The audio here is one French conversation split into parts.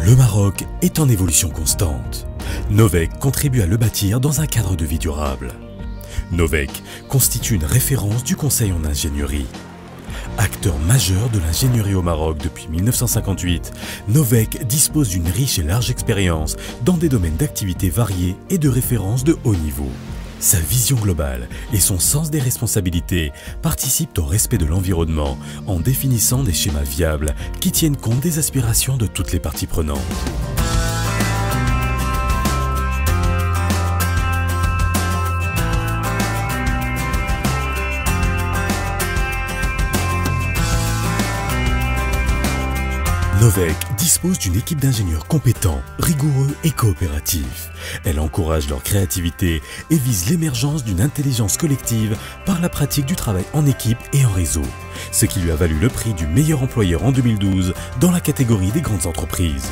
Le Maroc est en évolution constante. Novec contribue à le bâtir dans un cadre de vie durable. Novec constitue une référence du conseil en ingénierie. Acteur majeur de l'ingénierie au Maroc depuis 1958, Novec dispose d'une riche et large expérience dans des domaines d'activité variés et de référence de haut niveau. Sa vision globale et son sens des responsabilités participent au respect de l'environnement en définissant des schémas viables qui tiennent compte des aspirations de toutes les parties prenantes. Novec dispose d'une équipe d'ingénieurs compétents, rigoureux et coopératifs. Elle encourage leur créativité et vise l'émergence d'une intelligence collective par la pratique du travail en équipe et en réseau, ce qui lui a valu le prix du meilleur employeur en 2012 dans la catégorie des grandes entreprises.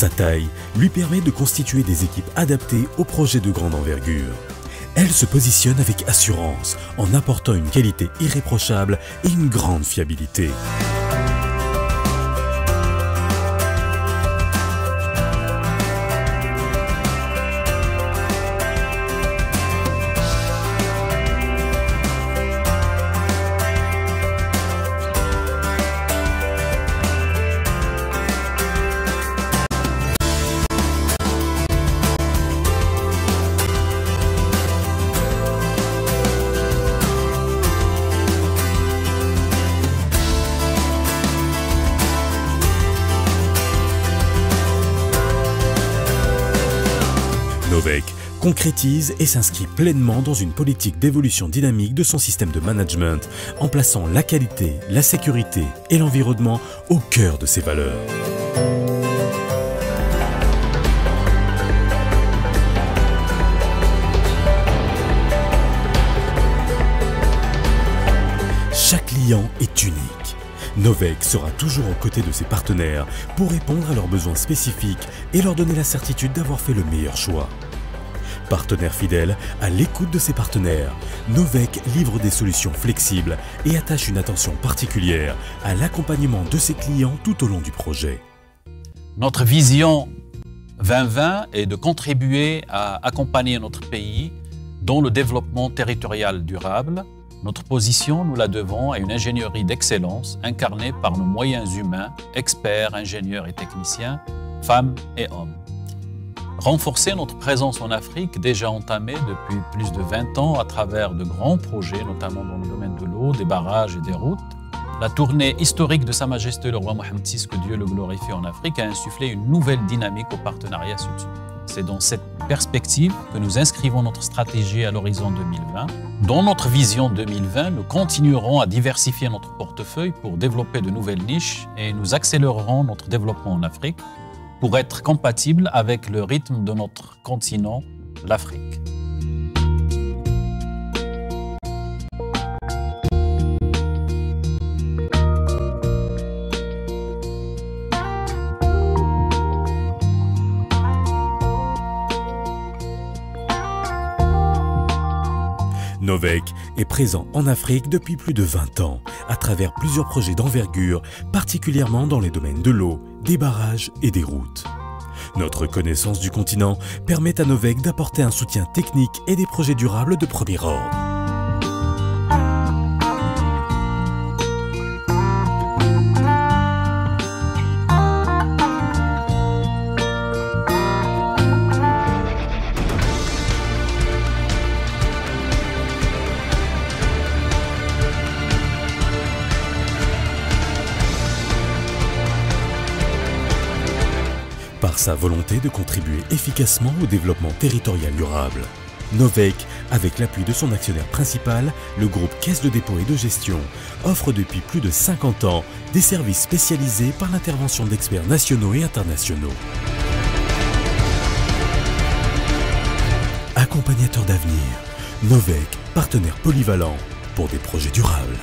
Sa taille lui permet de constituer des équipes adaptées aux projets de grande envergure. Elle se positionne avec assurance en apportant une qualité irréprochable et une grande fiabilité. Novec concrétise et s'inscrit pleinement dans une politique d'évolution dynamique de son système de management en plaçant la qualité, la sécurité et l'environnement au cœur de ses valeurs. Chaque client est unique. Novec sera toujours aux côtés de ses partenaires pour répondre à leurs besoins spécifiques et leur donner la certitude d'avoir fait le meilleur choix. Partenaire fidèle, à l'écoute de ses partenaires, Novec livre des solutions flexibles et attache une attention particulière à l'accompagnement de ses clients tout au long du projet. Notre vision 2020 est de contribuer à accompagner notre pays dans le développement territorial durable. Notre position, nous la devons à une ingénierie d'excellence incarnée par nos moyens humains, experts, ingénieurs et techniciens, femmes et hommes. Renforcer notre présence en Afrique, déjà entamée depuis plus de 20 ans à travers de grands projets, notamment dans le domaine de l'eau, des barrages et des routes. La tournée historique de Sa Majesté le roi Mohammed VI, que Dieu le glorifie en Afrique, a insufflé une nouvelle dynamique au partenariat sud-sud. C'est dans cette perspective que nous inscrivons notre stratégie à l'horizon 2020. Dans notre vision 2020, nous continuerons à diversifier notre portefeuille pour développer de nouvelles niches et nous accélérerons notre développement en Afrique pour être compatible avec le rythme de notre continent, l'Afrique. Novec est présent en Afrique depuis plus de 20 ans, à travers plusieurs projets d'envergure, particulièrement dans les domaines de l'eau, des barrages et des routes. Notre connaissance du continent permet à Novec d'apporter un soutien technique et des projets durables de premier ordre. Par sa volonté de contribuer efficacement au développement territorial durable, Novec, avec l'appui de son actionnaire principal, le groupe Caisse de dépôt et de gestion, offre depuis plus de 50 ans des services spécialisés par l'intervention d'experts nationaux et internationaux. Accompagnateur d'avenir, Novec, partenaire polyvalent pour des projets durables.